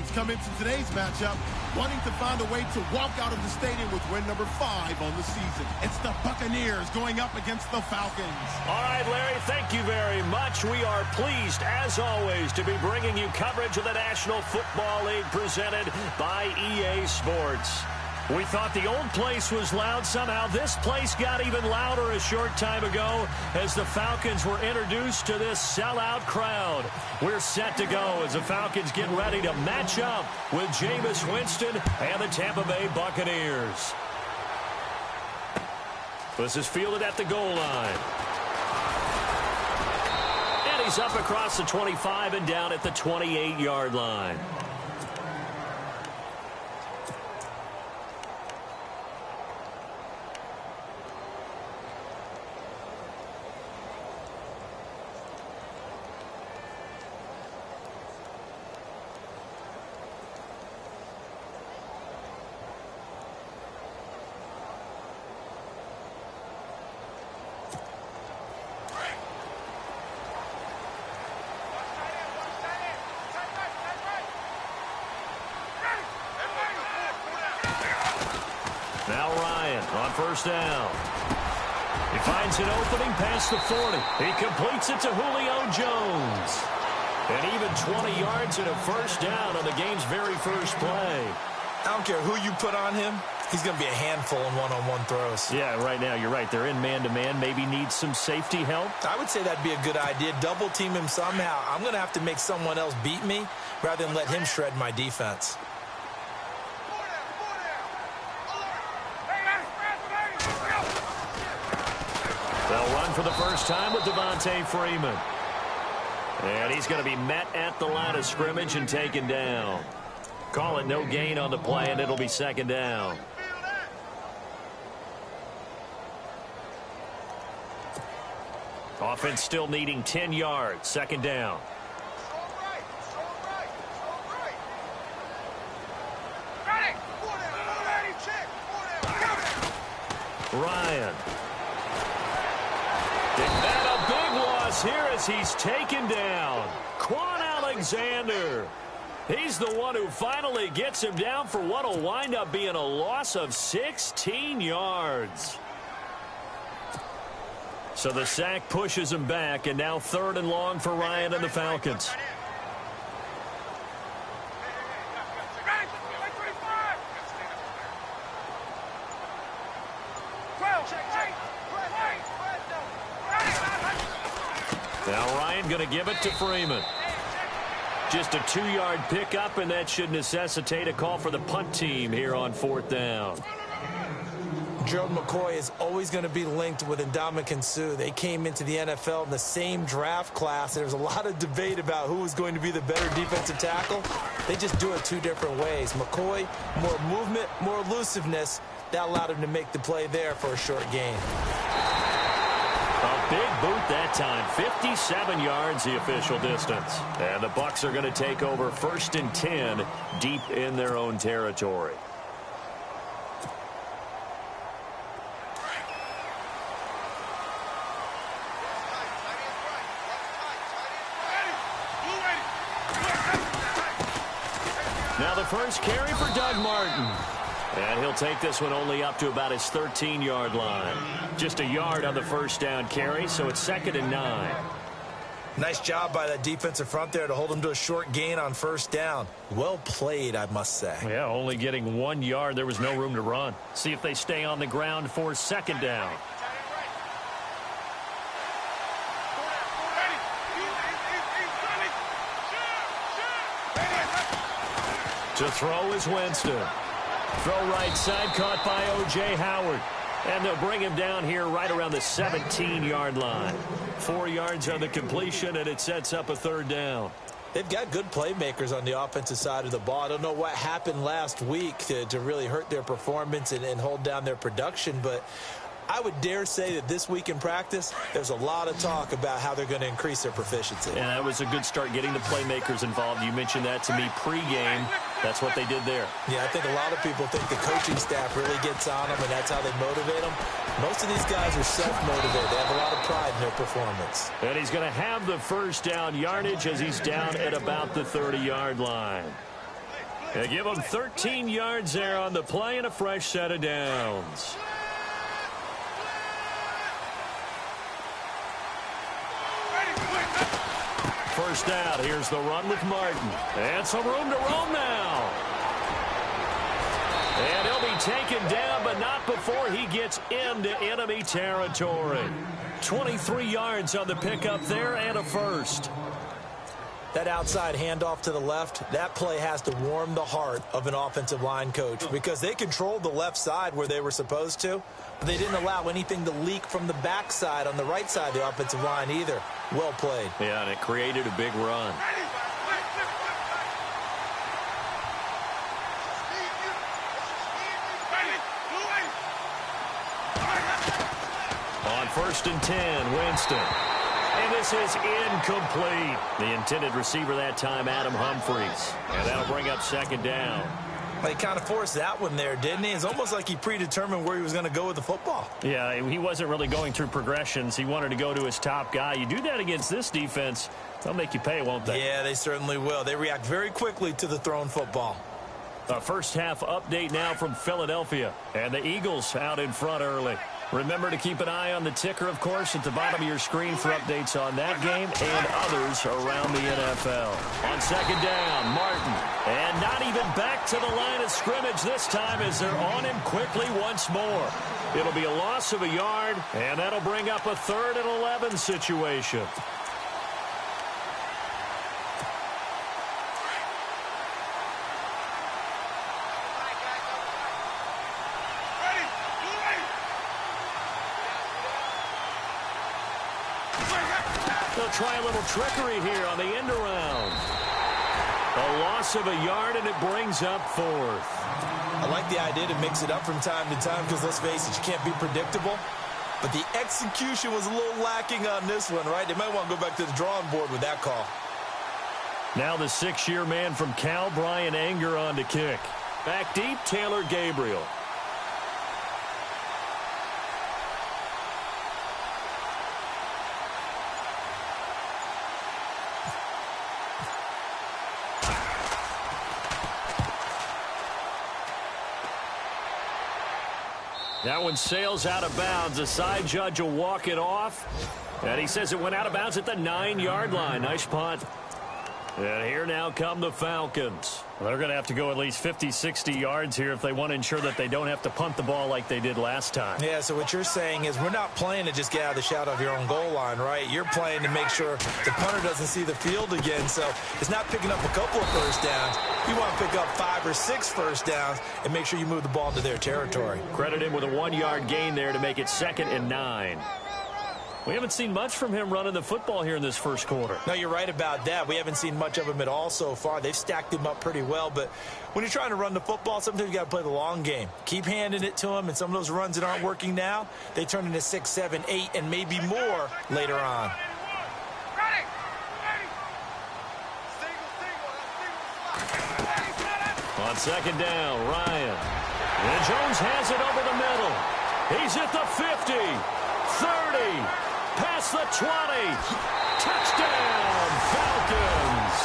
Ravens come into today's matchup wanting to find a way to walk out of the stadium with win number 5 on the season. It's the Buccaneers going up against the Falcons. All right, Larry, thank you very much. We are pleased, as always, to be bringing you coverage of the National Football League presented by EA Sports. We thought the old place was loud. Somehow this place got even louder a short time ago as the Falcons were introduced to this sellout crowd. We're set to go as the Falcons get ready to match up with Jameis Winston and the Tampa Bay Buccaneers. This is fielded at the goal line. And he's up across the 25 and down at the 28-yard line. Now Ryan on first down. He finds an opening past the 40. He completes it to Julio Jones. And even 20 yards and a first down on the game's very first play. I don't care who you put on him. He's going to be a handful in one-on-one throws. Yeah, right now, you're right. They're in man-to-man. Maybe need some safety help. I would say that'd be a good idea. Double team him somehow. I'm going to have to make someone else beat me rather than let him shred my defense. They'll run for the first time with Devontae Freeman. And he's going to be met at the line of scrimmage and taken down. Call it no gain on the play, and it'll be second down. Offense still needing 10 yards. Second down. Ryan. And a big loss here as he's taken down. Quan Alexander. He's the one who finally gets him down for what will wind up being a loss of 16 yards. So the sack pushes him back, and now 3rd and long for Ryan and the Falcons. Now Ryan going to give it to Freeman. Just a 2-yard pickup, and that should necessitate a call for the punt team here on 4th down. Gerald McCoy is always going to be linked with Ndamukong Suh. They came into the NFL in the same draft class. There's a lot of debate about who was going to be the better defensive tackle. They just do it 2 different ways. McCoy, more movement, more elusiveness. That allowed him to make the play there for a short gain. A big boot that time. 57 yards the official distance. And the Bucs are going to take over 1st and 10 deep in their own territory. Now the first carry for Doug Martin. And he'll take this one only up to about his 13-yard line. Just a yard on the first down carry, so it's 2nd and 9. Nice job by that defensive front there to hold him to a short gain on 1st down. Well played, I must say. Yeah, only getting 1 yard. There was no room to run. See if they stay on the ground for 2nd down. To throw is Winston. Throw right side, caught by O.J. Howard. And they'll bring him down here right around the 17-yard line. 4 yards on the completion, and it sets up a 3rd down. They've got good playmakers on the offensive side of the ball. I don't know what happened last week to really hurt their performance and hold down their production, but I would dare say that this week in practice, there's a lot of talk about how they're going to increase their proficiency. And that was a good start getting the playmakers involved. You mentioned that to me pregame. That's what they did there. Yeah, I think a lot of people think the coaching staff really gets on them, and that's how they motivate them. Most of these guys are self-motivated. They have a lot of pride in their performance. And he's going to have the first down yardage as he's down at about the 30-yard line. They give him 13 yards there on the play and a fresh set of downs. First out, here's the run with Martin. And some room to roam now. And he'll be taken down, but not before he gets into enemy territory. 23 yards on the pickup there and a first. That outside handoff to the left, that play has to warm the heart of an offensive line coach because they controlled the left side where they were supposed to, but they didn't allow anything to leak from the backside on the right side of the offensive line either. Well played. Yeah, and it created a big run. On 1st and 10, Winston. And this is incomplete. The intended receiver that time, Adam Humphries. And that'll bring up 2nd down. Well, he kind of forced that one there, didn't he? It's almost like he predetermined where he was going to go with the football. Yeah, he wasn't really going through progressions. He wanted to go to his top guy. You do that against this defense, they'll make you pay, won't they? Yeah, they certainly will. They react very quickly to the thrown football. A first half update now from Philadelphia. And the Eagles out in front early. Remember to keep an eye on the ticker, of course, at the bottom of your screen for updates on that game and others around the NFL. On 2nd down, Martin. And not even back to the line of scrimmage this time as they're on him quickly once more. It'll be a loss of a yard, and that'll bring up a 3rd and 11 situation. They'll try a little trickery here on the end around. A loss of a yard, and it brings up 4th. I like the idea to mix it up from time to time because, let's face it, you can't be predictable. But the execution was a little lacking on this one, right? They might want to go back to the drawing board with that call. Now the 6-year man from Cal, Brian Anger, on to kick. Back deep, Taylor Gabriel. That one sails out of bounds. The side judge will walk it off. And he says it went out of bounds at the 9-yard line. Nice punt. And here now come the Falcons. Well, they're going to have to go at least 50, 60 yards here if they want to ensure that they don't have to punt the ball like they did last time. Yeah, so what you're saying is we're not playing to just get out of the shadow of your own goal line, right? You're playing to make sure the punter doesn't see the field again. So it's not picking up a couple of first downs. You want to pick up 5 or 6 first downs and make sure you move the ball into their territory. Credit him with a 1-yard gain there to make it 2nd and 9. We haven't seen much from him running the football here in this first quarter. No, you're right about that. We haven't seen much of him at all so far. They've stacked him up pretty well, but when you're trying to run the football, sometimes you got to play the long game. Keep handing it to him, and some of those runs that aren't working now, they turn into 6, 7, 8, and maybe more later on. On 2nd down, Ryan. And Jones has it over the middle. He's at the 50. 30, past the 20, touchdown, Falcons.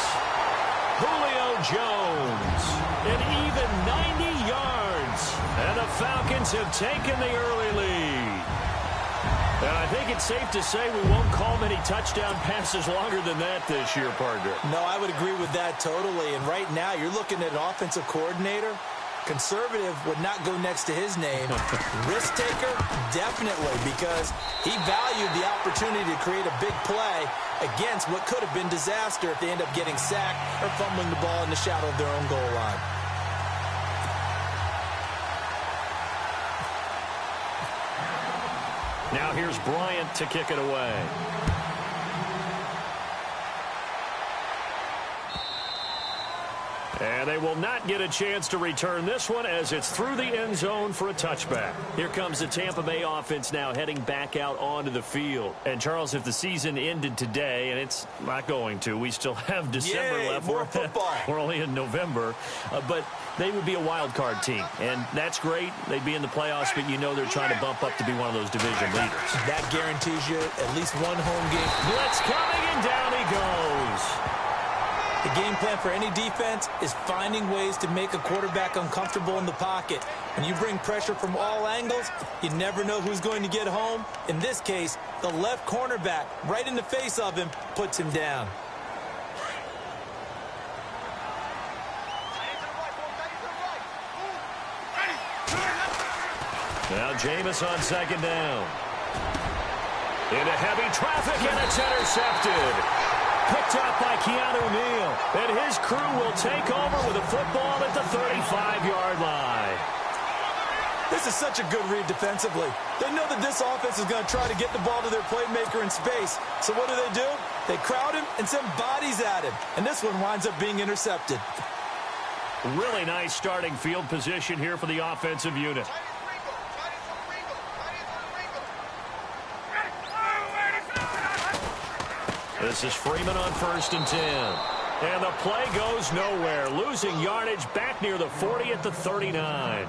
Julio Jones, an even 90 yards, and the Falcons have taken the early lead. And I think it's safe to say we won't call many touchdown passes longer than that this year, partner. No, I would agree with that totally, and right now you're looking at an offensive coordinator. Conservative would not go next to his name. Risk taker, definitely, because he valued the opportunity to create a big play against what could have been disaster if they end up getting sacked or fumbling the ball in the shadow of their own goal line. Now here's Bryant to kick it away. And they will not get a chance to return this one as it's through the end zone for a touchback. Here comes the Tampa Bay offense now heading back out onto the field. And, Charles, if the season ended today, and it's not going to, we still have December left. More football. We're only in November. But they would be a wild card team. And that's great. They'd be in the playoffs, but you know they're trying to bump up to be one of those division leaders. That guarantees you at least one home game. Blitz coming, and down he goes. The game plan for any defense is finding ways to make a quarterback uncomfortable in the pocket. When you bring pressure from all angles, you never know who's going to get home. In this case, the left cornerback, right in the face of him, puts him down. Now Jameis on second down. Into heavy traffic, and it's intercepted. Picked up by Keanu Neal. And his crew will take over with a football at the 35-yard line. This is such a good read defensively. They know that this offense is going to try to get the ball to their playmaker in space. So what do? They crowd him and send bodies at him. And this one winds up being intercepted. Really nice starting field position here for the offensive unit. This is Freeman on 1st and 10. And the play goes nowhere. Losing yardage back near the 40 at the 39.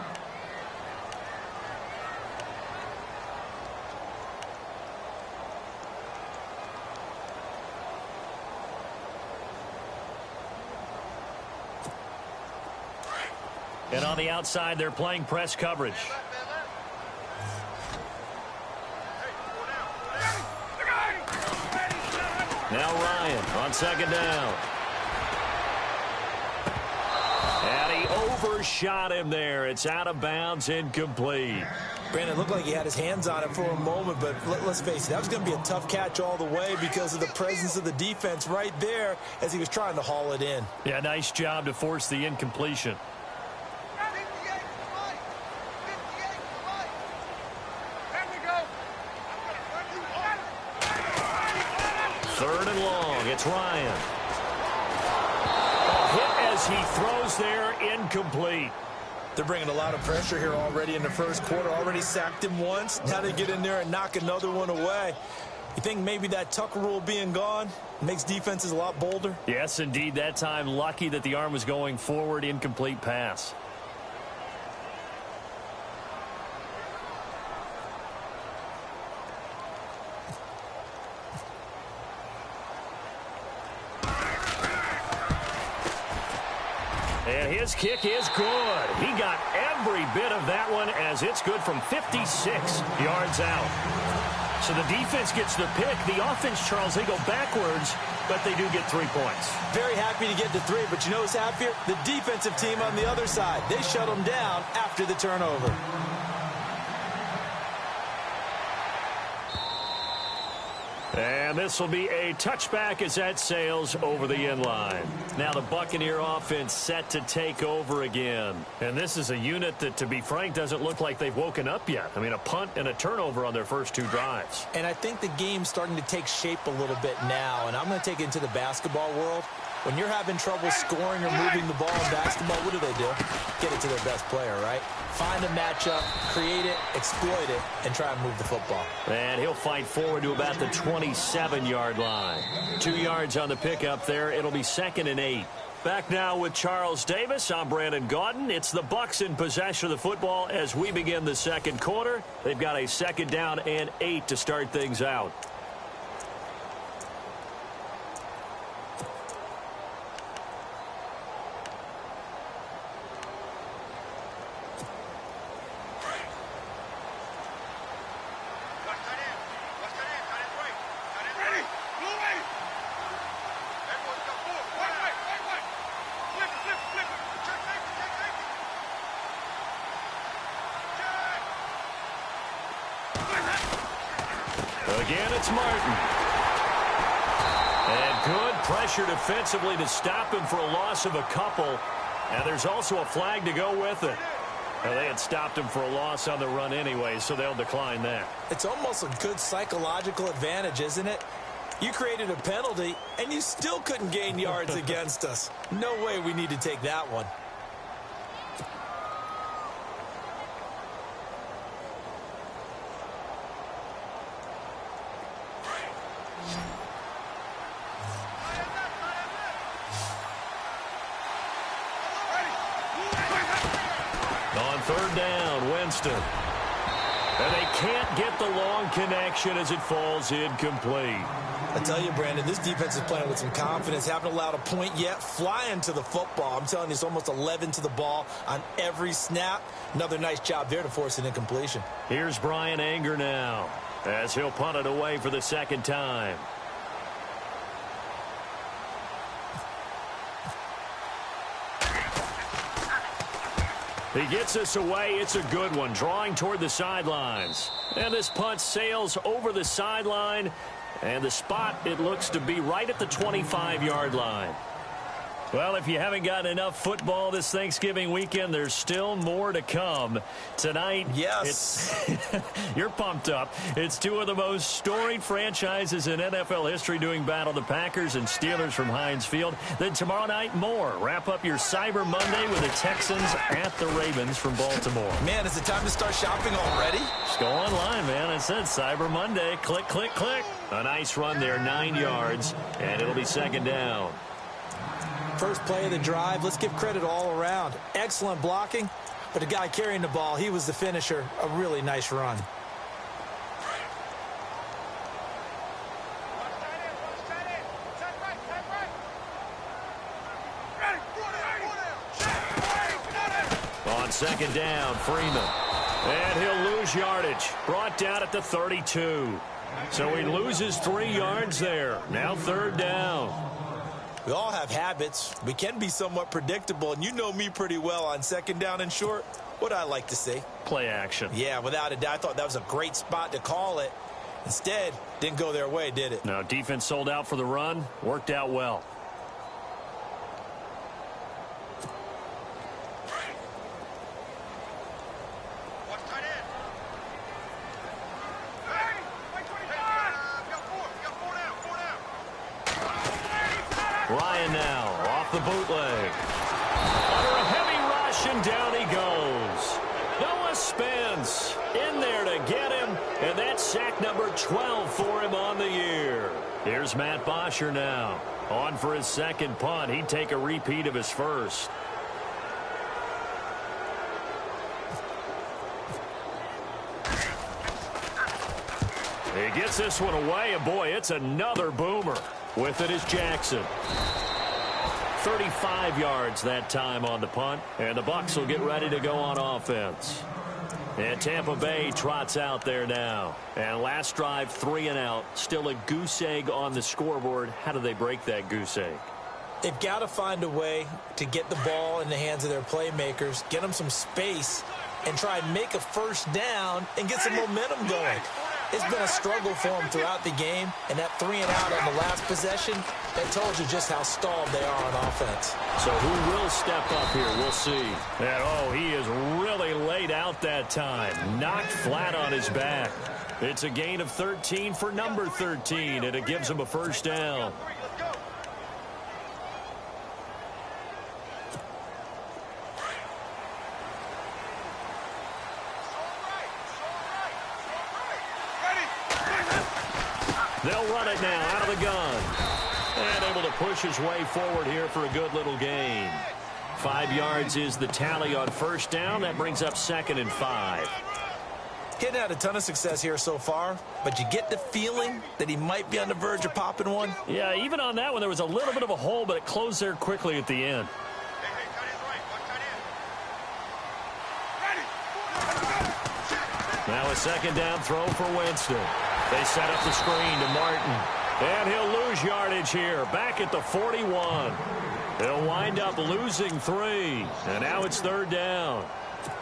And on the outside, they're playing press coverage. Now Ryan on second down. And he overshot him there. It's out of bounds, incomplete. Brandon, looked like he had his hands on it for a moment, but let's face it, that was going to be a tough catch all the way because of the presence of the defense right there as he was trying to haul it in. Yeah, nice job to force the incompletion. Third and long, it's Ryan. A hit as he throws there, incomplete. They're bringing a lot of pressure here already in the first quarter. Already sacked him once. Now they get in there and knock another one away. You think maybe that Tucker rule being gone makes defenses a lot bolder? Yes, indeed. That time, lucky that the arm was going forward, incomplete pass. And his kick is good. He got every bit of that one as it's good from 56 yards out. So the defense gets the pick. The offense, Charles, they go backwards, but they do get 3 points. Very happy to get to 3, but you know who's happier? The defensive team on the other side. They shut them down after the turnover. And this will be a touchback as that sails over the end line. Now the Buccaneer offense set to take over again. And this is a unit that, to be frank, doesn't look like they've woken up yet. I mean, a punt and a turnover on their first 2 drives. And I think the game's starting to take shape a little bit now. And I'm going to take it into the basketball world. When you're having trouble scoring or moving the ball in basketball, what do? Get it to their best player, right? Find a matchup, create it, exploit it, and try and move the football. And he'll fight forward to about the 27-yard line. 2 yards on the pickup there. It'll be 2nd and 8. Back now with Charles Davis. I'm Brandon Gaudin. It's the Bucs in possession of the football as we begin the second quarter. They've got a 2nd down and 8 to start things out. Again, it's Martin. And good pressure defensively to stop him for a loss of a couple. And there's also a flag to go with it. Now, they had stopped him for a loss on the run anyway, so they'll decline that. It's almost a good psychological advantage, isn't it? You created a penalty, and you still couldn't gain yards against us. No way we need to take that one. On 3rd down, Winston. And they can't get the long connection as it falls incomplete. I tell you, Brandon, this defense is playing with some confidence. Haven't allowed a point yet. Flying to the football. I'm telling you, it's almost 11 to the ball on every snap. Another nice job there to force an incompletion. Here's Brian Anger now as he'll punt it away for the second time. He gets this away. It's a good one, drawing toward the sidelines. And this punt sails over the sideline. And the spot, it looks to be right at the 25-yard line. Well, if you haven't gotten enough football this Thanksgiving weekend, there's still more to come. Tonight, yes, you're pumped up. It's two of the most storied franchises in NFL history doing battle, the Packers and Steelers from Heinz Field. Then tomorrow night, more. Wrap up your Cyber Monday with the Texans at the Ravens from Baltimore. Man, is it time to start shopping already? Just go online, man. I said Cyber Monday. Click, click, click. A nice run there, 9 yards, and it'll be second down. First play of the drive, let's give credit all around. Excellent blocking, but the guy carrying the ball, he was the finisher. A really nice run. On second down, Freeman. And he'll lose yardage. Brought down at the 32. So he loses 3 yards there. Now third down. We all have habits. We can be somewhat predictable, and you know me pretty well on second down and short. What I like to say? Play action. Yeah, without a doubt. I thought that was a great spot to call it. Instead, didn't go their way, did it? No, defense sold out for the run. Worked out well. Ryan now off the bootleg. Under a heavy rush, and down he goes. Noah Spence in there to get him, and that's sack number 12 for him on the year. Here's Matt Bosher now. On for his second punt. He'd take a repeat of his first. He gets this one away, and boy, it's another boomer. With it is Jackson. 35 yards that time on the punt, and the Bucs will get ready to go on offense. And Tampa Bay trots out there now. And last drive, 3 and out. Still a goose egg on the scoreboard. How do they break that goose egg? They've got to find a way to get the ball in the hands of their playmakers, get them some space, and try and make a first down and get some momentum going. It's been a struggle for them throughout the game, and that 3 and out on the last possession, that told you just how stalled they are on offense. So who will step up here? We'll see. And, oh, he is really laid out that time. Knocked flat on his back. It's a gain of 13 for number 13, and it gives him a first down. They'll run it now out of the gun. And able to push his way forward here for a good little gain. 5 yards is the tally on first down. That brings up 2nd and 5. Getting had a ton of success here so far, but you get the feeling that he might be on the verge of popping one. Yeah, even on that one, there was a little bit of a hole, but it closed there quickly at the end. Now a second down throw for Winston. They set up the screen to Martin. And he'll lose yardage here. Back at the 41. He'll wind up losing 3. And now it's third down.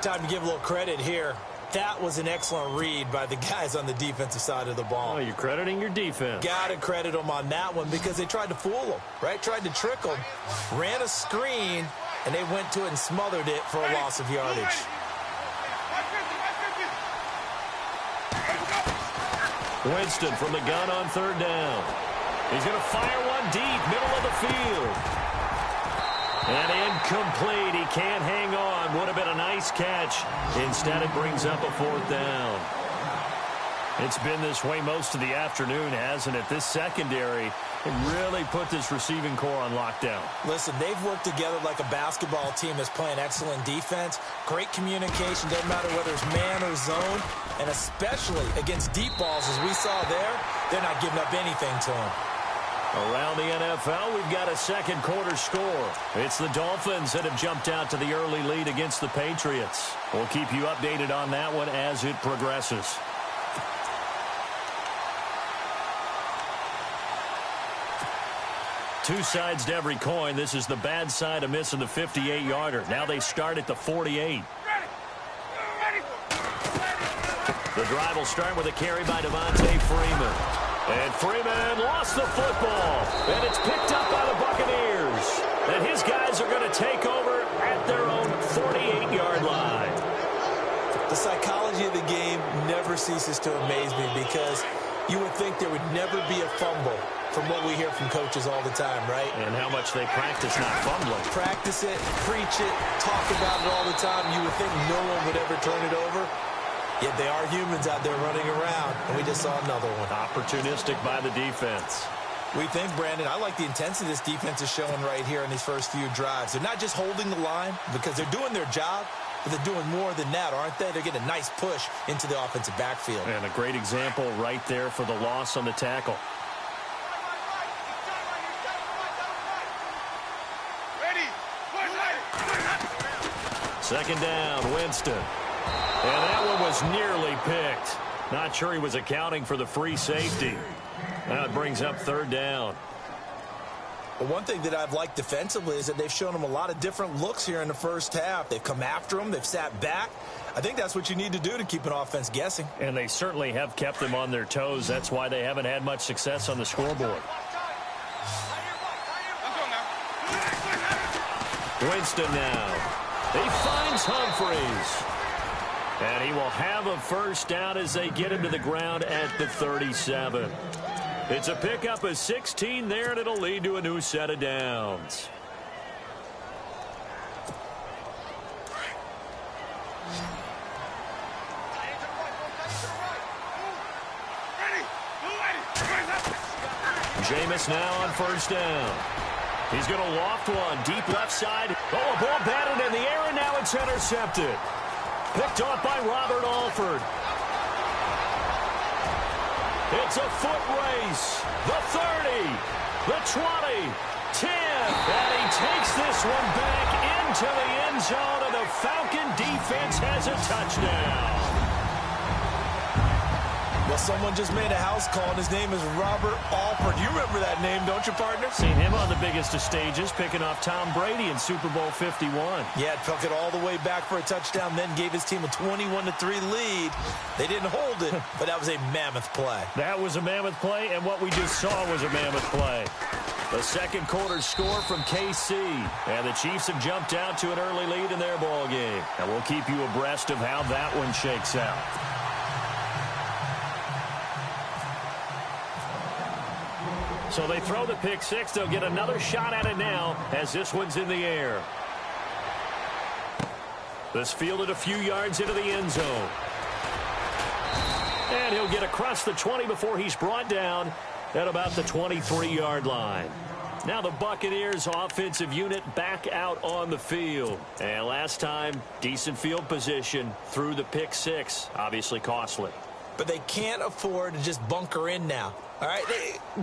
Time to give a little credit here. That was an excellent read by the guys on the defensive side of the ball. Oh, you're crediting your defense. Got to credit them on that one because they tried to fool them, right? Tried to trick them. Ran a screen, and they went to it and smothered it for a loss of yardage. Winston from the gun on third down. He's going to fire one deep, middle of the field. And incomplete. He can't hang on. Would have been a nice catch. Instead, it brings up a fourth down. It's been this way most of the afternoon, hasn't it? This secondary really put this receiving core on lockdown. Listen, they've worked together like a basketball team that's playing excellent defense. Great communication, doesn't matter whether it's man or zone. And especially against deep balls, as we saw there, they're not giving up anything to them. Around the NFL, we've got a second quarter score. It's the Dolphins that have jumped out to the early lead against the Patriots. We'll keep you updated on that one as it progresses. Two sides to every coin. This is the bad side of missing the 58-yarder. Now they start at the 48. The drive will start with a carry by Devontae Freeman. And Freeman lost the football. And it's picked up by the Buccaneers. And his guys are going to take over at their own 48-yard line. The psychology of the game never ceases to amaze me because you would think there would never be a fumble from what we hear from coaches all the time, right? And how much they practice not fumbling. Practice it, preach it, talk about it all the time. You would think no one would ever turn it over. Yet they are humans out there running around, and we just saw another one. Opportunistic by the defense. We think, Brandon, I like the intensity this defense is showing right here in these first few drives. They're not just holding the line because they're doing their job, but they're doing more than that, aren't they? They're getting a nice push into the offensive backfield. And a great example right there for the loss on the tackle. Second down, Winston. And that one was nearly picked. Not sure he was accounting for the free safety. Now it brings up third down. Well, one thing that I've liked defensively is that they've shown them a lot of different looks here in the first half. They've come after them. They've sat back. I think that's what you need to do to keep an offense guessing. And they certainly have kept them on their toes. That's why they haven't had much success on the scoreboard. Winston now. He finds Humphreys. And he will have a first down as they get him to the ground at the 37. It's a pickup of 16 there, and it'll lead to a new set of downs. Jameis now on first down. He's going to loft one. Deep left side. Oh, a ball batted in the air, and now it's intercepted. Picked off by Robert Alford. It's a foot race. The 30, the 20, 10. And he takes this one back into the end zone, and the Falcon defense has a touchdown. Well, someone just made a house call, and his name is Robert Alford. You remember that name, don't you, partner? Seen him on the biggest of stages, picking off Tom Brady in Super Bowl 51. Yeah, took it all the way back for a touchdown, then gave his team a 21-3 lead. They didn't hold it, but that was a mammoth play. That was a mammoth play, and what we just saw was a mammoth play. The second quarter score from KC, and the Chiefs have jumped out to an early lead in their ball game. And we'll keep you abreast of how that one shakes out. So they throw the pick six. They'll get another shot at it now as this one's in the air. This fielded a few yards into the end zone. And he'll get across the 20 before he's brought down at about the 23-yard line. Now the Buccaneers offensive unit back out on the field. And last time, decent field position through the pick six. Obviously costly. But they can't afford to just bunker in now. All right,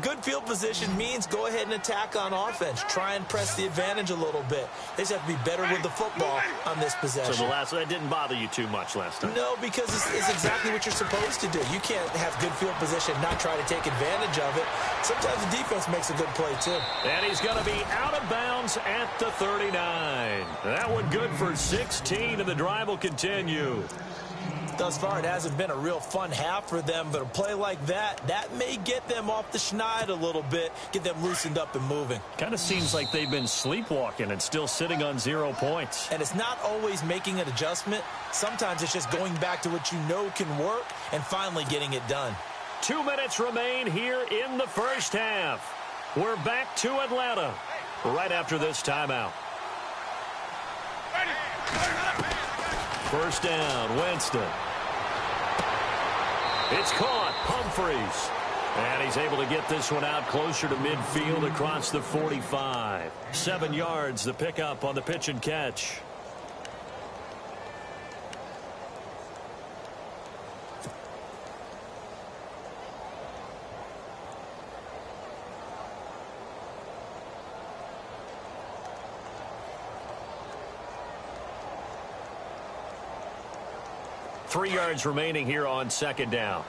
good field position means go ahead and attack on offense. Try and press the advantage a little bit. They just have to be better with the football on this possession. So that didn't bother you too much last time? No, because it's exactly what you're supposed to do. You can't have good field position and not try to take advantage of it. Sometimes the defense makes a good play, too. And he's going to be out of bounds at the 39. That one good for 16, and the drive will continue. Thus far, it hasn't been a real fun half for them, but a play like that may get them off the schneid a little bit, get them loosened up and moving. Kind of seems like they've been sleepwalking and still sitting on 0 points. And it's not always making an adjustment. Sometimes it's just going back to what you know can work and finally getting it done. 2 minutes remain here in the first half. We're back to Atlanta right after this timeout. First down, Winston. It's caught. Humphreys. And he's able to get this one out closer to midfield across the 45. 7 yards, the pickup on the pitch and catch. Three yards remaining here on second down.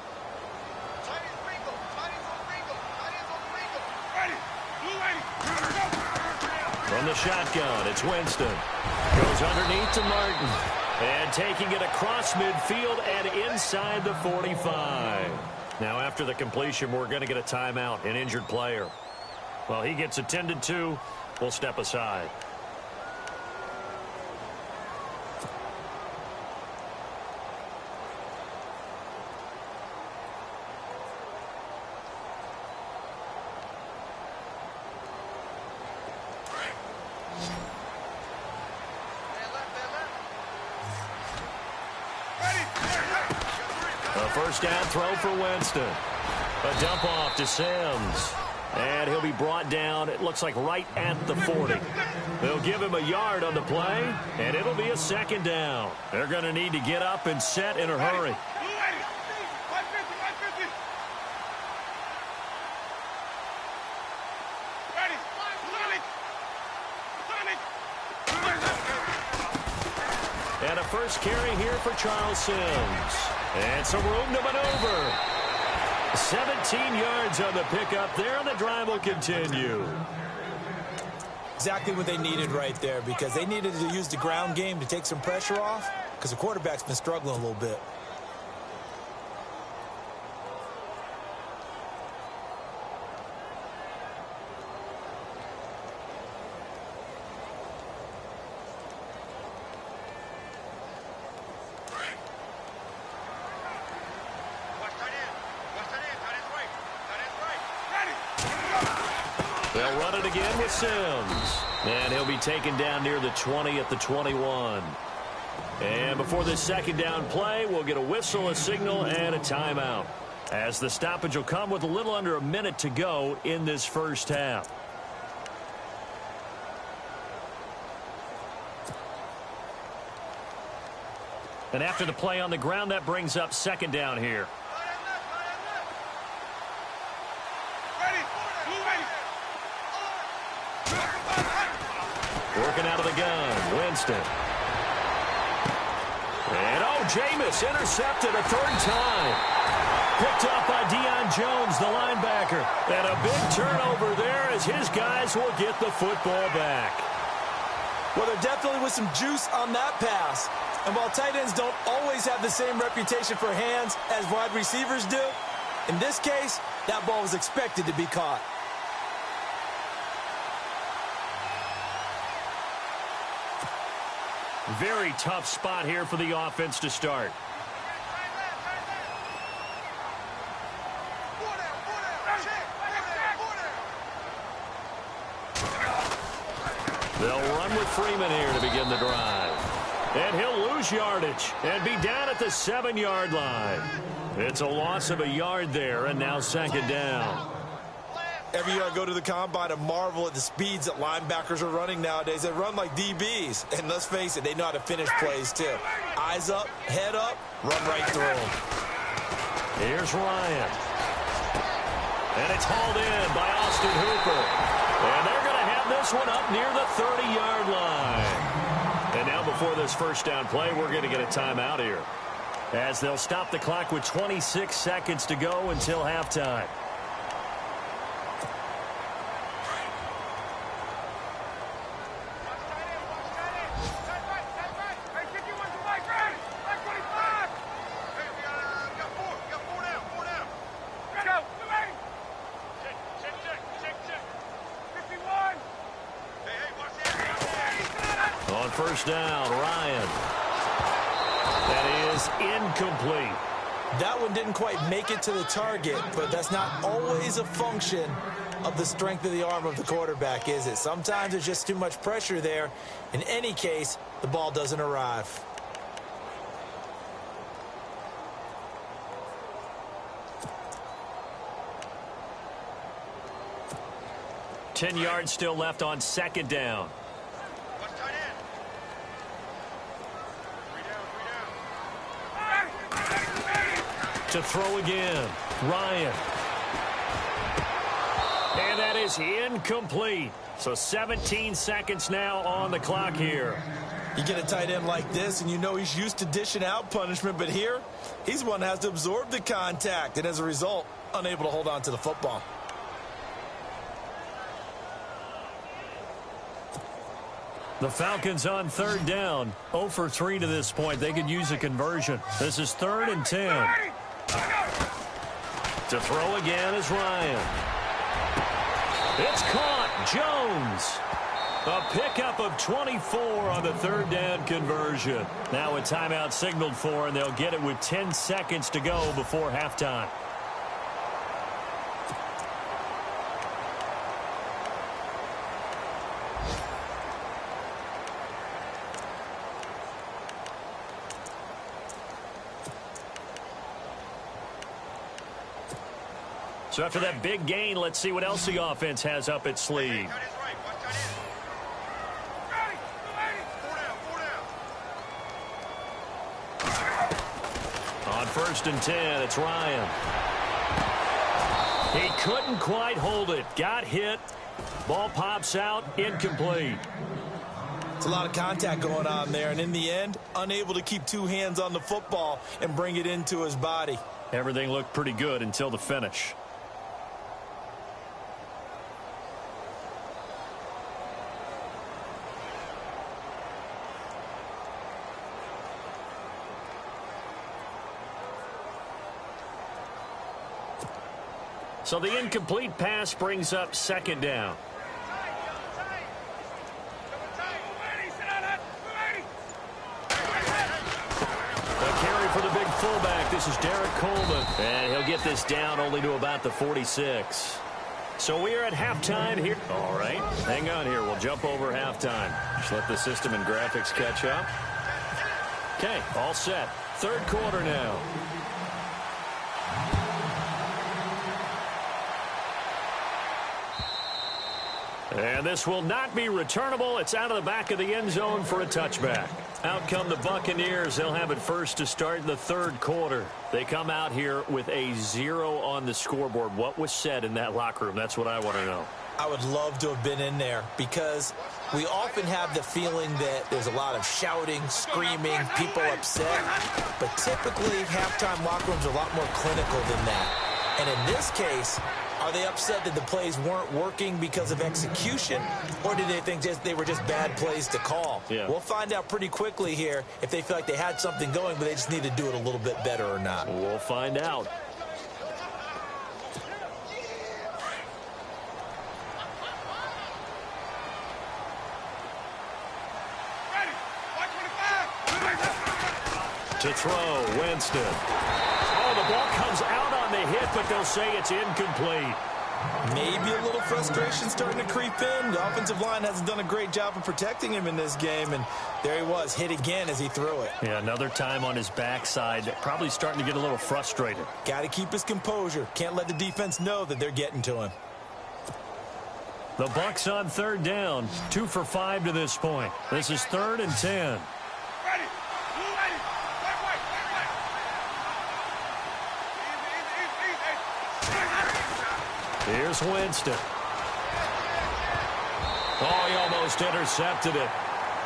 From the shotgun, it's Winston. Goes underneath to Martin. And taking it across midfield and inside the 45. Now after the completion, we're going to get a timeout, an injured player. Well, he gets attended to. We'll step aside. First down throw for Winston. A dump off to Sims. And he'll be brought down, it looks like right at the 40. They'll give him a yard on the play, and it'll be a second down. They're going to need to get up and set in a hurry. And a first carry here for Charles Sims. And some room to maneuver. 17 yards on the pickup there, and the drive will continue. Exactly what they needed right there, because they needed to use the ground game to take some pressure off, because the quarterback's been struggling a little bit. They'll run it again with Sims. And he'll be taken down near the 20 at the 21. And before this second down play, we'll get a whistle, a signal, and a timeout, as the stoppage will come with a little under a minute to go in this first half. And after the play on the ground, that brings up second down here. Working out of the gun, Winston. And, Jameis intercepted a third time. Picked off by Deion Jones, the linebacker. And a big turnover there as his guys will get the football back. Well, there definitely was some juice on that pass. And while tight ends don't always have the same reputation for hands as wide receivers do, in this case, that ball was expected to be caught. Very tough spot here for the offense to start. They'll run with Freeman here to begin the drive. And he'll lose yardage and be down at the 7-yard line. It's a loss of a yard there, and now second down. Every year I go to the combine and marvel at the speeds that linebackers are running nowadays. They run like DBs. And let's face it, they know how to finish plays too. Eyes up, head up, run right through them. Here's Ryan. And it's hauled in by Austin Hooper. And they're going to have this one up near the 30-yard line. And now before this first down play, we're going to get a timeout here, as they'll stop the clock with 26 seconds to go until halftime. First down, Ryan. That is incomplete. That one didn't quite make it to the target, but that's not always a function of the strength of the arm of the quarterback, is it? Sometimes there's just too much pressure there. In any case, the ball doesn't arrive. 10 yards still left on second down. To throw again, Ryan. And that is incomplete. So 17 seconds now on the clock here. You get a tight end like this, and you know he's used to dishing out punishment, but here, he's one that has to absorb the contact, and as a result, unable to hold on to the football. The Falcons on third down, 0 for 3 to this point. They could use a conversion. This is 3rd and 10. To throw again is Ryan. It's caught. Jones. A pickup of 24 on the third down conversion. Now a timeout signaled for, and they'll get it with 10 seconds to go before halftime. So after that big gain, let's see what else the offense has up its sleeve. On 1st and 10, it's Ryan. He couldn't quite hold it. Got hit. Ball pops out. Incomplete. It's a lot of contact going on there, and in the end, unable to keep two hands on the football and bring it into his body. Everything looked pretty good until the finish. So the incomplete pass brings up second down. The carry for the big fullback. This is Derek Coleman. And he'll get this down only to about the 46. So we are at halftime here. All right, hang on here. We'll jump over halftime. Just let the system and graphics catch up. Okay, all set. Third quarter now. And this will not be returnable. It's out of the back of the end zone for a touchback. Out come the Buccaneers. They'll have it first to start the third quarter. They come out here with a 0 on the scoreboard. What was said in that locker room? That's what I want to know. I would love to have been in there because we often have the feeling that there's a lot of shouting, screaming, people upset. But typically, halftime locker rooms are a lot more clinical than that. And in this case, are they upset that the plays weren't working because of execution, or did they think they were just bad plays to call? Yeah. We'll find out pretty quickly here if they feel like they had something going, but they just need to do it a little bit better or not. We'll find out. To throw, Winston. Oh, the ball comes out on the hit, but they'll say it's incomplete. Maybe a little frustration starting to creep in. The offensive line hasn't done a great job of protecting him in this game, and there he was, hit again as he threw it. Yeah, another time on his backside, probably starting to get a little frustrated. Got to keep his composure. Can't let the defense know that they're getting to him. The Bucs on third down, 2 for 5 to this point. This is 3rd and 10. Here's Winston. Oh, he almost intercepted it.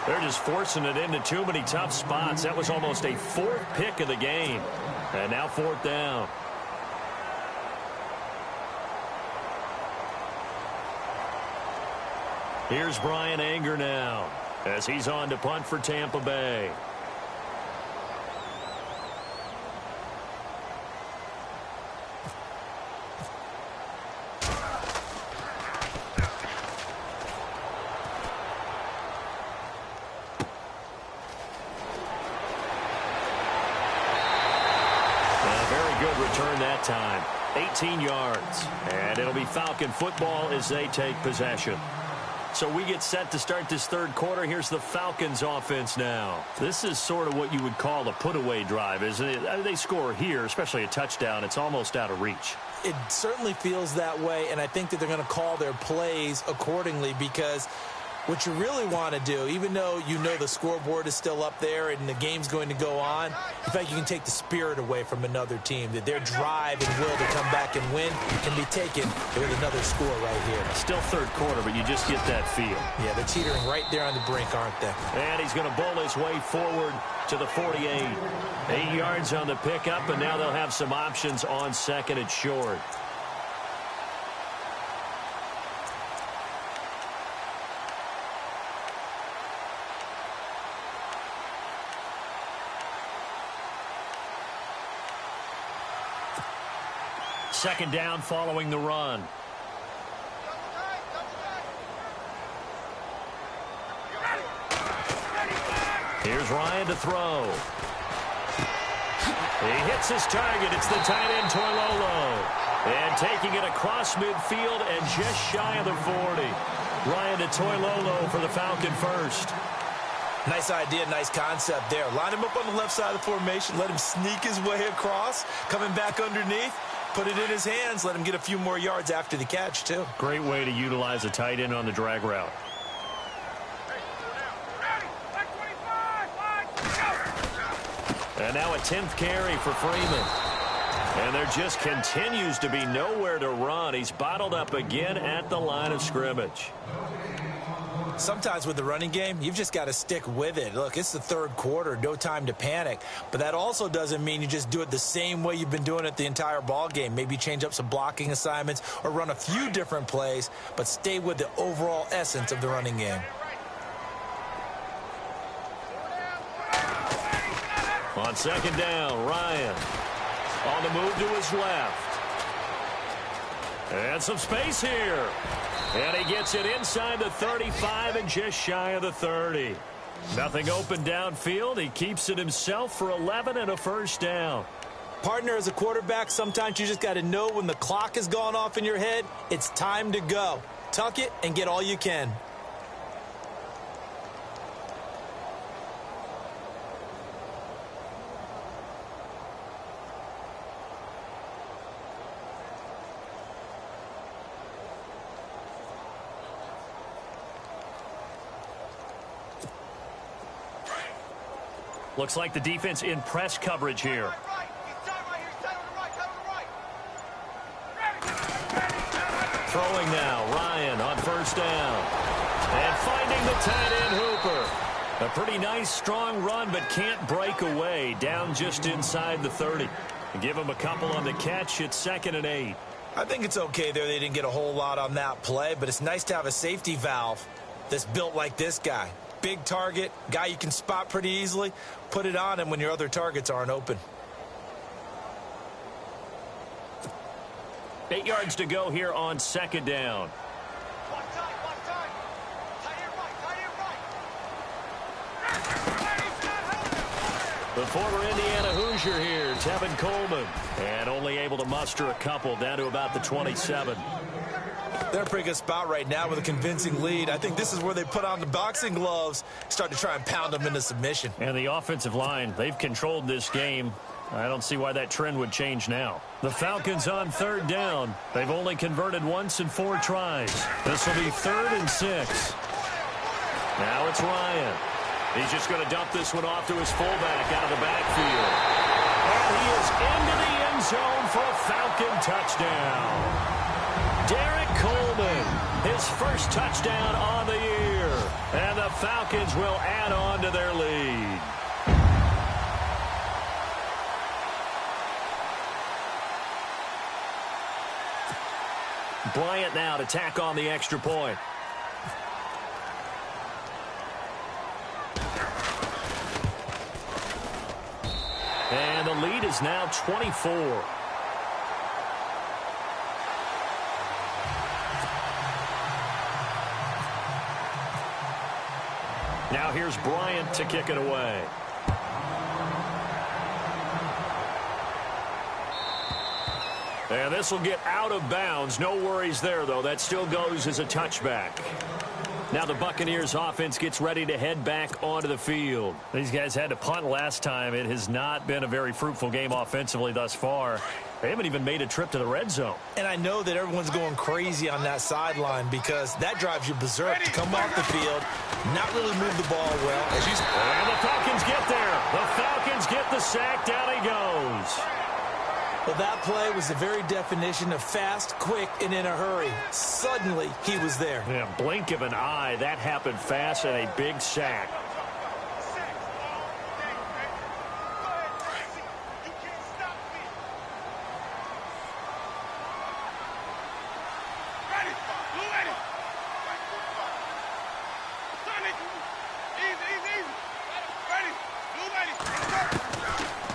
They're just forcing it into too many tough spots. That was almost a 4th pick of the game. And now 4th down. Here's Brian Anger now as he's on to punt for Tampa Bay. Return that time. 18 yards. And it'll be Falcon football as they take possession. So we get set to start this third quarter. Here's the Falcons offense now. This is sort of what you would call a put-away drive, isn't it? They score here, especially a touchdown. It's almost out of reach. it certainly feels that way, and I think that they're going to call their plays accordingly, because what you really want to do, even though you know the scoreboard is still up there and the game's going to go on, in fact, you can take the spirit away from another team, that their drive and will to come back and win can be taken with another score right here. Still third quarter, but you just get that feel. Yeah, they're teetering right there on the brink, aren't they? And he's going to bowl his way forward to the 48. 8 yards on the pickup, and now they'll have some options on second and short. Second down following the run. Here's Ryan to throw. He hits his target. It's the tight end, Toilolo. And taking it across midfield and just shy of the 40. Ryan to Toilolo for the Falcon first. Nice idea, nice concept there. Line him up on the left side of the formation. Let him sneak his way across. Coming back underneath. Put it in his hands. Let him get a few more yards after the catch, too. Great way to utilize a tight end on the drag route. And now a 10th carry for Freeman. And there just continues to be nowhere to run. He's bottled up again at the line of scrimmage. Sometimes with the running game, you've just got to stick with it. Look, it's the third quarter, no time to panic. But that also doesn't mean you just do it the same way you've been doing it the entire ball game. Maybe change up some blocking assignments or run a few different plays, but stay with the overall essence of the running game. On second down, Ryan on the move to his left. And some space here. And he gets it inside the 35 and just shy of the 30. Nothing open downfield. He keeps it himself for 11 and a first down. Partner, as a quarterback, sometimes you just got to know when the clock has gone off in your head, it's time to go. Tuck it and get all you can. Looks like the defense in press coverage here. Throwing now, Ryan on first down. And finding the tight end Hooper. A pretty nice, strong run, but can't break away. Down just inside the 30. Give him a couple on the catch. It's 2nd and 8. I think it's okay there. They didn't get a whole lot on that play, but it's nice to have a safety valve that's built like this guy. Big target, guy you can spot pretty easily. Put it on him when your other targets aren't open. 8 yards to go here on second down. The former Indiana Hoosier here, Tevin Coleman. And only able to muster a couple down to about the 27. They're in a pretty good spot right now with a convincing lead. I think this is where they put on the boxing gloves, start to try and pound them into submission. And the offensive line, they've controlled this game. I don't see why that trend would change now. The Falcons on third down. They've only converted once in 4 tries. This will be 3rd and 6. Now it's Ryan. He's just going to dump this one off to his fullback out of the backfield. And he is into the end zone for a Falcon touchdown. Derek Coleman, his first touchdown on the year. And the Falcons will add on to their lead. Bryant now to tack on the extra point. And the lead is now 24. Now here's Bryant to kick it away. And this will get out of bounds. No worries there, though. That still goes as a touchback. Now the Buccaneers offense gets ready to head back onto the field. These guys had to punt last time. It has not been a very fruitful game offensively thus far. They haven't even made a trip to the red zone. And I know that everyone's going crazy on that sideline because that drives you berserk to come off the field, not really move the ball well. And the Falcons get there. The Falcons get the sack. Down he goes. Well, that play was the very definition of fast, quick, and in a hurry. Suddenly, he was there. Yeah, blink of an eye. That happened fast and a big sack.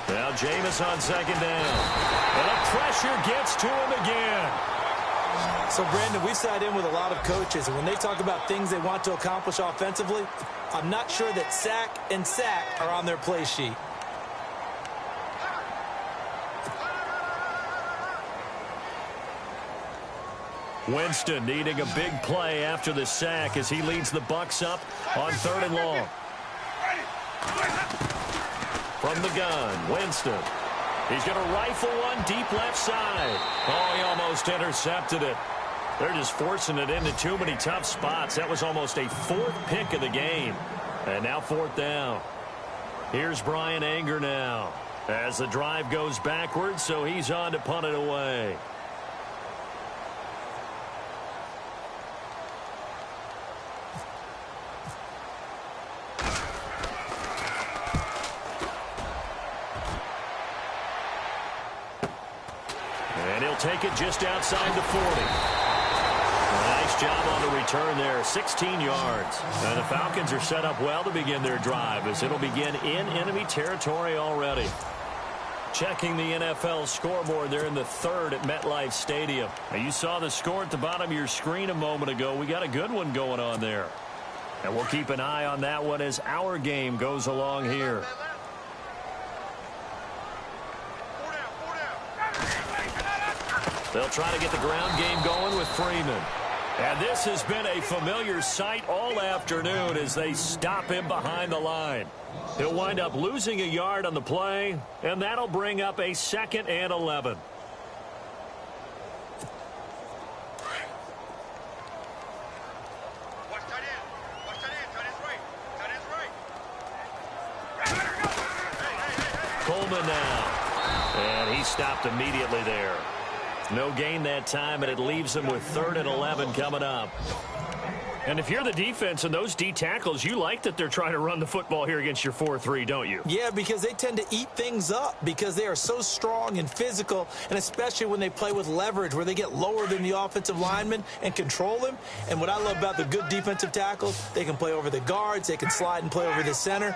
Now Jameis on second down. And the pressure gets to him again. So, Brandon, we've sat in with a lot of coaches, and when they talk about things they want to accomplish offensively, I'm not sure that sack and sack are on their play sheet. Winston needing a big play after the sack as he leads the Bucs up on 3rd and long. From the gun, Winston. He's going to rifle one deep left side. Oh, he almost intercepted it. They're just forcing it into too many tough spots. That was almost a 4th pick of the game. And now 4th down. Here's Brian Anger now as the drive goes backwards, so he's on to punt it away. And he'll take it just outside the 40. Nice job on the return there, 16 yards. And the Falcons are set up well to begin their drive as it'll begin in enemy territory already. Checking the NFL scoreboard, they're in the 3rd at MetLife Stadium. Now, you saw the score at the bottom of your screen a moment ago. We got a good one going on there. And we'll keep an eye on that one as our game goes along here. They'll try to get the ground game going with Freeman. And this has been a familiar sight all afternoon as they stop him behind the line. He'll wind up losing a yard on the play, and that'll bring up a 2nd and 11. Coleman now. And he stopped immediately there. No gain that time, and it leaves them with 3rd and 11 coming up. And if you're the defense and those D tackles, you like that they're trying to run the football here against your 4-3, don't you? Yeah, because they tend to eat things up because they are so strong and physical, and especially when they play with leverage where they get lower than the offensive lineman and control them. And what I love about the good defensive tackles, they can play over the guards, they can slide and play over the center.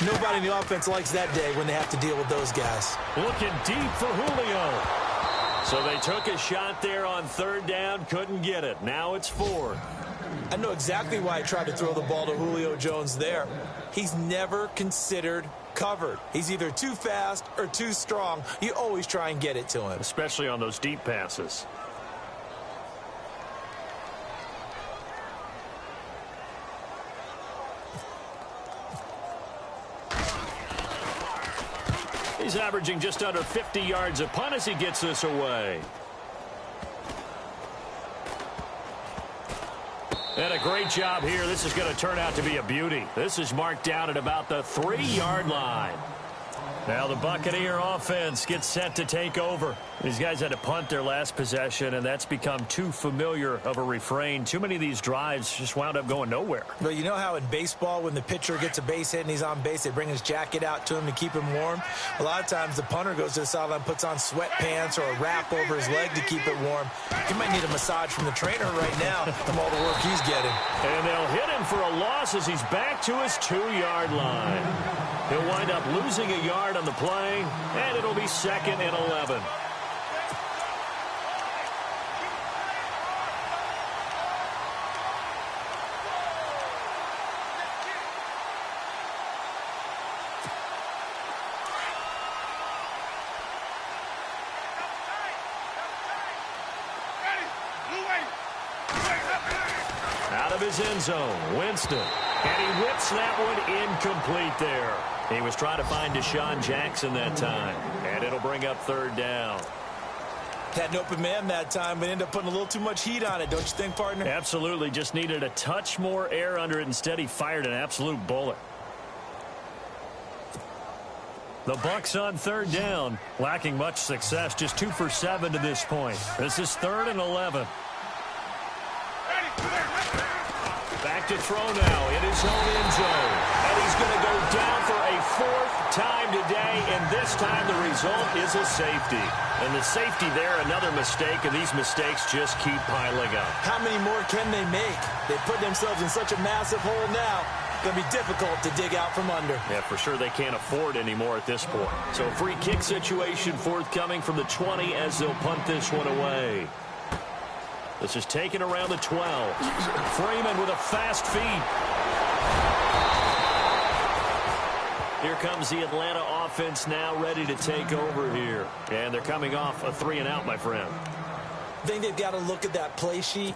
Nobody in the offense likes that day when they have to deal with those guys. Looking deep for Julio. So they took a shot there on 3rd down, couldn't get it. Now it's 4th. I know exactly why I tried to throw the ball to Julio Jones there. He's never considered covered. He's either too fast or too strong. You always try and get it to him. Especially on those deep passes. He's averaging just under 50 yards a punt as he gets this away. And a great job here. This is going to turn out to be a beauty. This is marked down at about the 3-yard line. Now the Buccaneer offense gets set to take over. These guys had to punt their last possession, and that's become too familiar of a refrain. Too many of these drives just wound up going nowhere. Well, you know how in baseball when the pitcher gets a base hit and he's on base, they bring his jacket out to him to keep him warm? A lot of times the punter goes to the sideline, puts on sweatpants or a wrap over his leg to keep it warm. He might need a massage from the trainer right now from all the work he's getting. And they'll hit him for a loss as he's back to his 2-yard line. He'll wind up losing a yard on the play, and it'll be 2nd and 11. Out of his end zone. Winston. And he whips that one incomplete there. He was trying to find Deshaun Jackson that time. And it'll bring up third down. Had an open man that time, but ended up putting a little too much heat on it, don't you think, partner? Absolutely. Just needed a touch more air under it. Instead, he fired an absolute bullet. The Bucs on third down, lacking much success, just 2 for 7 to this point. This is 3rd and 11. Back to throw now in his own end zone. And he's going to go down for a 4th time today, and this time the result is a safety. And the safety there, another mistake, and these mistakes just keep piling up. How many more can they make? They put themselves in such a massive hole now. Going to be difficult to dig out from under. Yeah, for sure they can't afford anymore at this point. So free kick situation forthcoming from the 20 as they'll punt this one away. This is taken around the 12. Freeman with a fast feed. Here comes the Atlanta offense now ready to take over here. And they're coming off a 3-and-out, my friend. I think they've got to look at that play sheet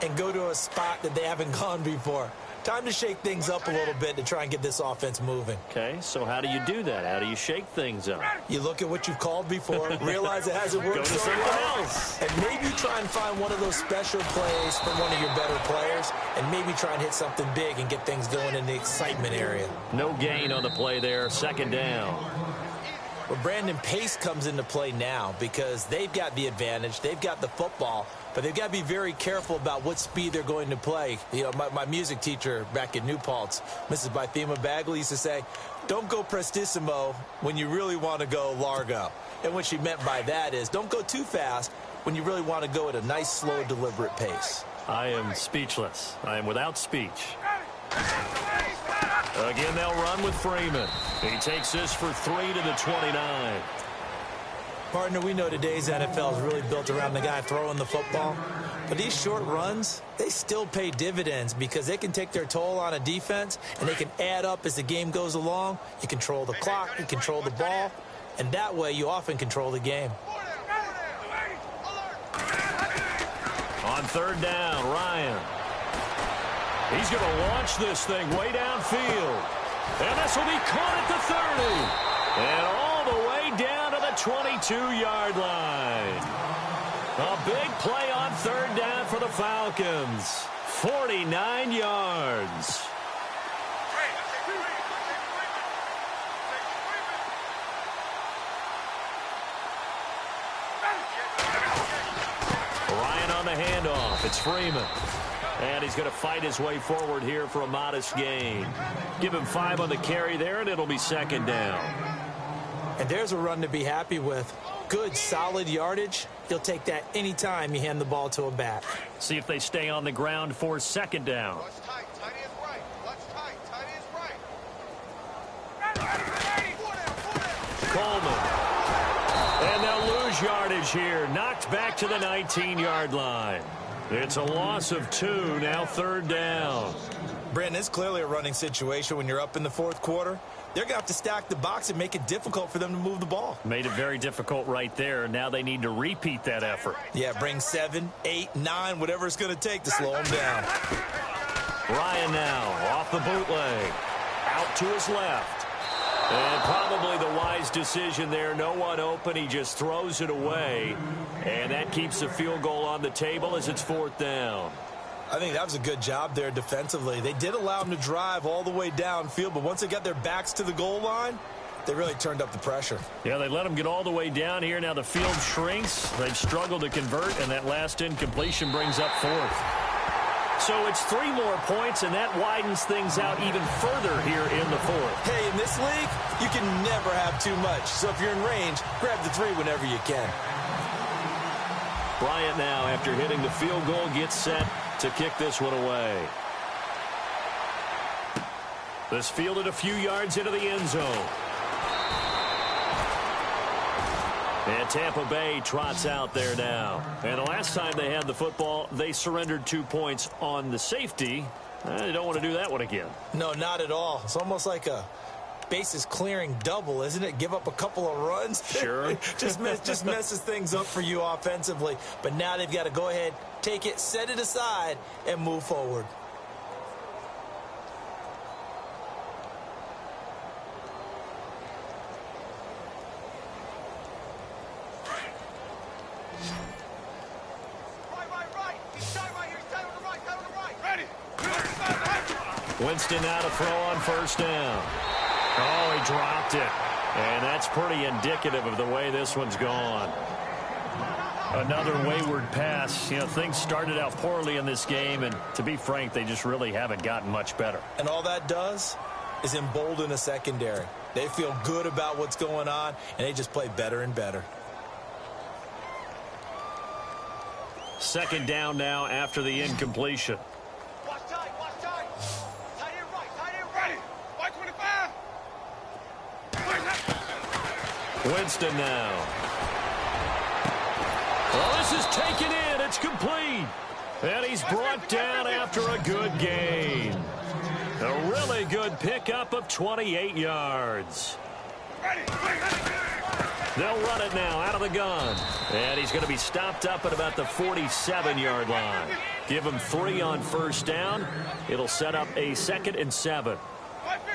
and go to a spot that they haven't gone before. Time to shake things up a little bit to try and get this offense moving. Okay, so how do you do that? How do you shake things up? You look at what you've called before, realize it hasn't worked Go to so something well, else. and maybe try and find one of those special plays from one of your better players, and maybe try and hit something big and get things going in the excitement area. No gain on the play there, 2nd down. Well, Brandon, pace comes into play now because they've got the advantage. They've got the football, but they've got to be very careful about what speed they're going to play. You know, my music teacher back in New Paltz, Mrs. Bythema Bagley, used to say, don't go prestissimo when you really want to go largo. And what she meant by that is don't go too fast when you really want to go at a nice, slow, deliberate pace. I am speechless. I am without speech. Again, they'll run with Freeman. He takes this for 3 to the 29. Partner, we know today's NFL is really built around the guy throwing the football. But these short runs, they still pay dividends because they can take their toll on a defense, and they can add up as the game goes along. You control the clock, you control the ball, and that way you often control the game. On 3rd down, Ryan. He's going to launch this thing way downfield. And this will be caught at the 30. And all the way down to the 22-yard line. A big play on 3rd down for the Falcons. 49 yards. Ryan on the handoff. It's Freeman. And he's going to fight his way forward here for a modest gain. Give him 5 on the carry there, and it'll be 2nd down. And there's a run to be happy with. Good, solid yardage. He'll take that anytime you hand the ball to a back. See if they stay on the ground for 2nd down. Let's tight. Tight is right. Let's tight. Tight is right. Coleman. And they'll lose yardage here. Knocked back to the 19-yard line. It's a loss of 2, now 3rd down. Brandon, it's clearly a running situation when you're up in the 4th quarter. They're going to have to stack the box and make it difficult for them to move the ball. Made it very difficult right there. Now they need to repeat that effort. Yeah, bring 7, 8, 9, whatever it's going to take to slow them down. Ryan now off the bootleg. Out to his left. And probably the wise decision there. No one open. He just throws it away. And that keeps the field goal on the table as it's 4th down. I think that was a good job there defensively. They did allow them to drive all the way downfield, but once they got their backs to the goal line, they really turned up the pressure. Yeah, they let them get all the way down here. Now the field shrinks. They've struggled to convert, and that last incompletion brings up 4th. So it's 3 more points, and that widens things out even further here in the 4th. Hey, in this league, you can never have too much. So if you're in range, grab the 3 whenever you can. Bryant now, after hitting the field goal, gets set to kick this one away. This fielded a few yards into the end zone. And Tampa Bay trots out there now. And the last time they had the football, they surrendered 2 points on the safety. They don't want to do that one again. No, not at all. It's almost like a bases clearing double, isn't it? Give up a couple of runs. Sure. just messes things up for you offensively. But now they've got to go ahead, take it, set it aside, and move forward. Winston now to throw on first down. Oh, he dropped it. And that's pretty indicative of the way this one's gone. Another wayward pass. You know, things started out poorly in this game, and to be frank, they just really haven't gotten much better. And all that does is embolden a secondary. They feel good about what's going on, and they just play better and better. Second down now after the incompletion. Watch tight, watch tight. Tight end right, tight end right. White 25. Winston now. Well, this is taken in. It's complete. And he's brought down after a good gain. A really good pickup of 28 yards. They'll run it now out of the gun. And he's going to be stopped up at about the 47-yard line. Give him 3 on first down. It'll set up a 2nd and 7.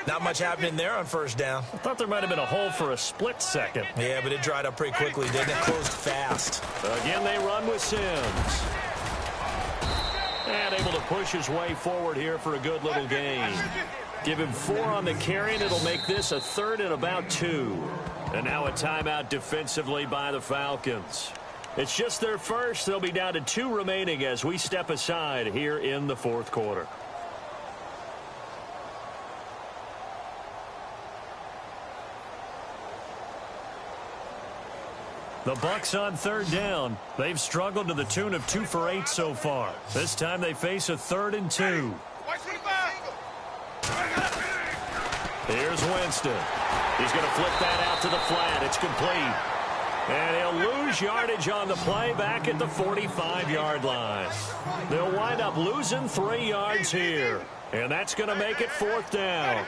Not much happening there on first down. I thought there might have been a hole for a split second. Yeah, but it dried up pretty quickly, didn't it? Closed fast. Again, they run with Sims. And able to push his way forward here for a good little gain. Give him 4 on the carry, and it'll make this a 3rd and about 2. And now a timeout defensively by the Falcons. It's just their first. They'll be down to 2 remaining as we step aside here in the 4th quarter. The Bucs on 3rd down. They've struggled to the tune of 2 for 8 so far. This time they face a 3rd and 2. Here's Winston. He's going to flip that out to the flat. It's complete. And he'll lose yardage on the play back at the 45-yard line. They'll wind up losing 3 yards here. And that's going to make it 4th down.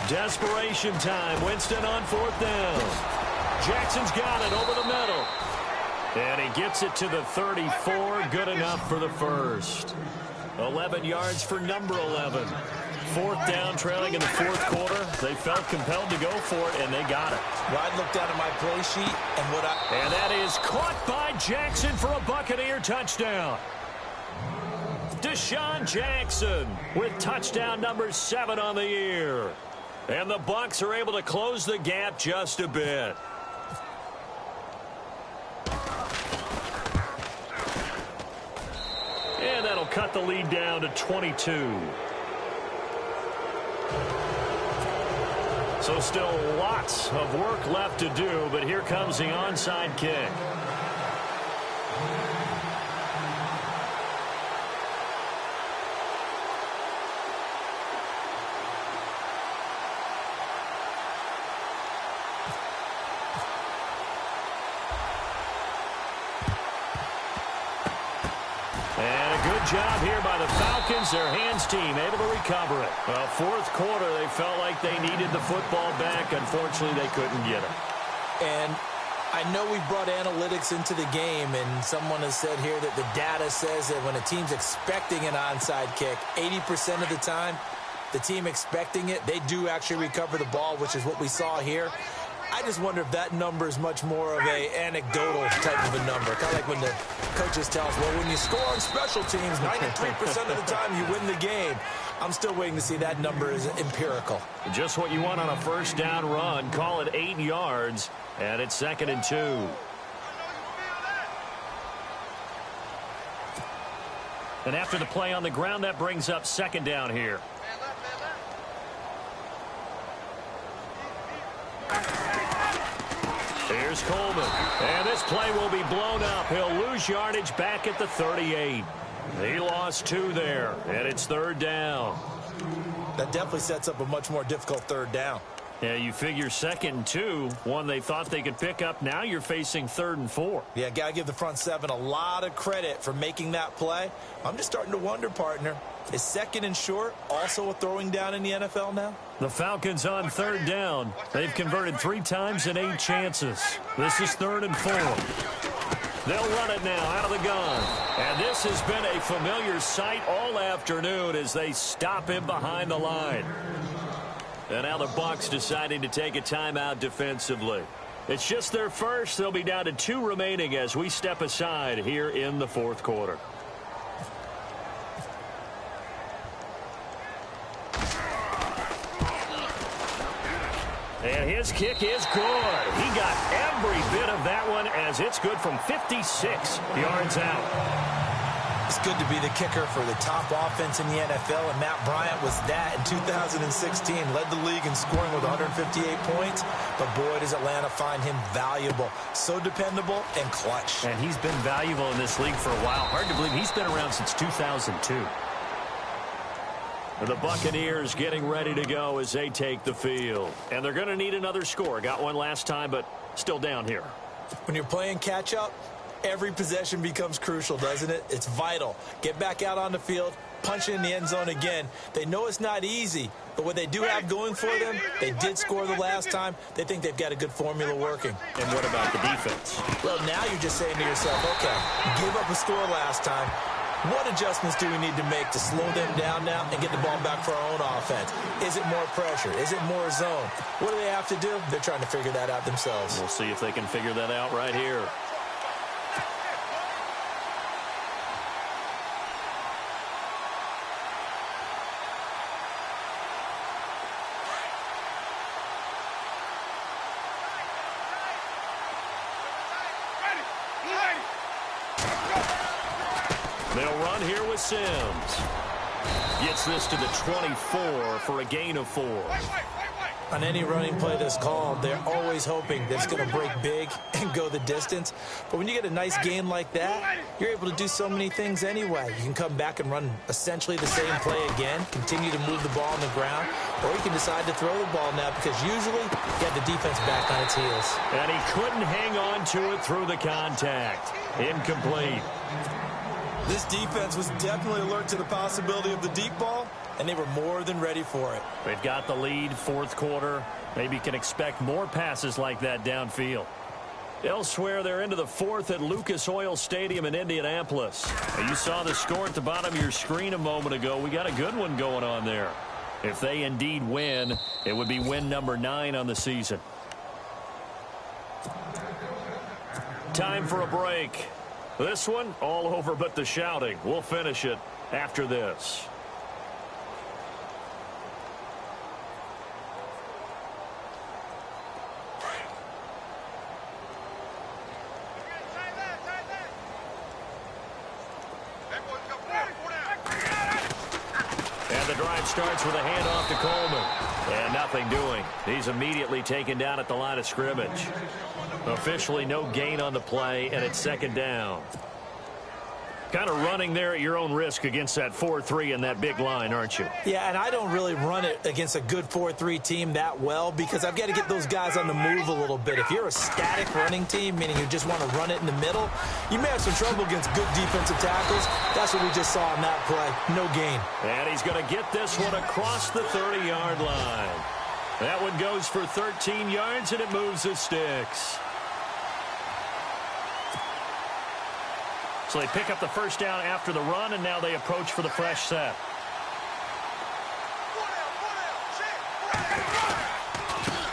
Desperation time. Winston on 4th down. Jackson's got it over the middle. And he gets it to the 34. Good enough for the first. 11 yards for number 11. 4th down, trailing in the 4th quarter. They felt compelled to go for it, and they got it. Well, I looked down at my play sheet, and that is caught by Jackson for a Buccaneer touchdown. Deshaun Jackson with touchdown number 7 on the year. And the Bucs are able to close the gap just a bit. And that'll cut the lead down to 22. So still lots of work left to do, but here comes the onside kick. Job here by the Falcons. Their hands team able to recover it. Well, 4th quarter, they felt like they needed the football back. Unfortunately, they couldn't get it. And I know we brought analytics into the game, and someone has said here that the data says that when a team's expecting an onside kick, 80% of the time, the team expecting it, they do actually recover the ball, which is what we saw here. I just wonder if that number is much more of a anecdotal type of a number. Kind of like when the coaches tell us, well, when you score on special teams, 93% of the time you win the game. I'm still waiting to see that number is empirical. Just what you want on a first down run. Call it 8 yards, and it's 2nd and 2. And after the play on the ground, that brings up 2nd down here. Here's Coleman. And this play will be blown up. He'll lose yardage back at the 38. He lost 2 there, and it's 3rd down. That definitely sets up a much more difficult 3rd down. Yeah, you figure 2nd and 2, one they thought they could pick up. Now you're facing 3rd and 4. Yeah, got to give the front 7 a lot of credit for making that play. I'm just starting to wonder, partner, is 2nd and short also a throwing down in the NFL now? The Falcons on 3rd down. They've converted 3 times in 8 chances. This is 3rd and 4. They'll run it now out of the gun. And this has been a familiar sight all afternoon as they stop him behind the line. And now the Bucs deciding to take a timeout defensively. It's just their first. They'll be down to 2 remaining as we step aside here in the fourth quarter. And his kick is good. He got every bit of that one as it's good from 56 yards out. It's good to be the kicker for the top offense in the NFL, and Matt Bryant was that in 2016. Led the league in scoring with 158 points, but boy, does Atlanta find him valuable. So dependable and clutch. And he's been valuable in this league for a while. Hard to believe he's been around since 2002. The Buccaneers getting ready to go as they take the field. And they're going to need another score. Got one last time, but still down here. When you're playing catch-up, every possession becomes crucial, doesn't it? It's vital. Get back out on the field, punch it in the end zone again. They know it's not easy, but what they do have going for them, they did score the last time. They think they've got a good formula working. And what about the defense? Well, now you're just saying to yourself, okay, give up a score last time. What adjustments do we need to make to slow them down now and get the ball back for our own offense? Is it more pressure? Is it more zone? What do they have to do? They're trying to figure that out themselves. We'll see if they can figure that out right here. They'll run here with Sims. Gets this to the 24 for a gain of 4. On any running play that's called, they're always hoping that it's going to break big and go the distance. But when you get a nice gain like that, you're able to do so many things anyway. You can come back and run essentially the same play again, continue to move the ball on the ground, or you can decide to throw the ball now because usually you have the defense back on its heels. And he couldn't hang on to it through the contact. Incomplete. This defense was definitely alert to the possibility of the deep ball, and they were more than ready for it. They've got the lead, fourth quarter. Maybe can expect more passes like that downfield. Elsewhere, they're into the fourth at Lucas Oil Stadium in Indianapolis. And you saw the score at the bottom of your screen a moment ago. We got a good one going on there. If they indeed win, it would be win number 9 on the season. Time for a break. This one, all over but the shouting. We'll finish it after this. And the drive starts with a handoff to Coleman. And nothing doing. He's immediately taken down at the line of scrimmage. Officially no gain on the play, and it's second down. Kind of running there at your own risk against that 4-3 and that big line, aren't you? Yeah, and I don't really run it against a good 4-3 team that well because I've got to get those guys on the move a little bit. If you're a static running team, meaning you just want to run it in the middle, you may have some trouble against good defensive tackles. That's what we just saw on that play. No gain. And he's going to get this one across the 30-yard line. That one goes for 13 yards, and it moves the sticks. So they pick up the first down after the run, and now they approach for the fresh set.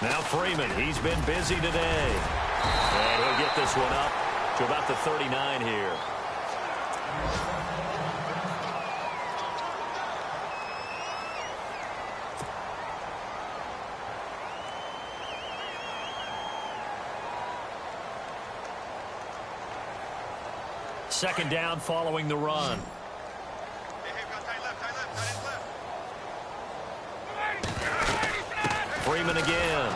Now Freeman, he's been busy today. And he'll get this one up to about the 39 here. Second down following the run. Freeman again.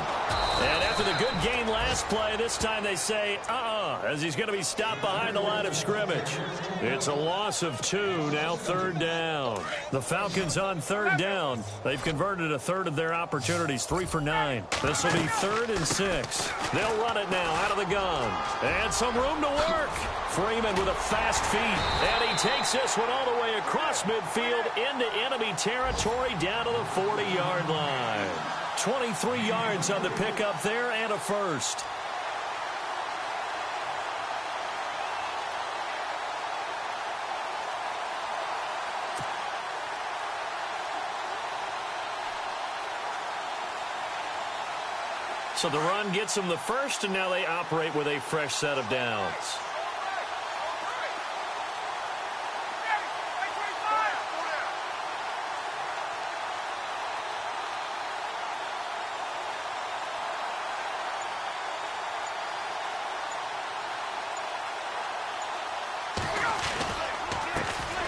And after the good gain last play, this time they say, as he's going to be stopped behind the line of scrimmage. It's a loss of 2, now third down. The Falcons on third down. They've converted a third of their opportunities, 3 for 9. This will be 3rd and 6. They'll run it now out of the gun. And some room to work. Freeman with a fast feet. And he takes this one all the way across midfield into enemy territory down to the 40-yard line. 23 yards on the pickup there and a first. So the run gets them the first, and now they operate with a fresh set of downs.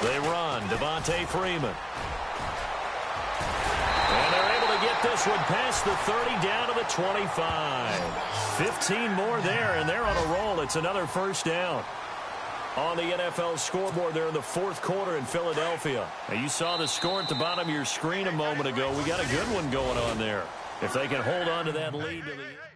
They run. Devontae Freeman. And they're able to get this one past the 30 down to the 25. 15 more there, and they're on a roll. It's another first down. On the NFL scoreboard there in the fourth quarter in Philadelphia. Now, you saw the score at the bottom of your screen a moment ago. We got a good one going on there. If they can hold on to that lead to the end.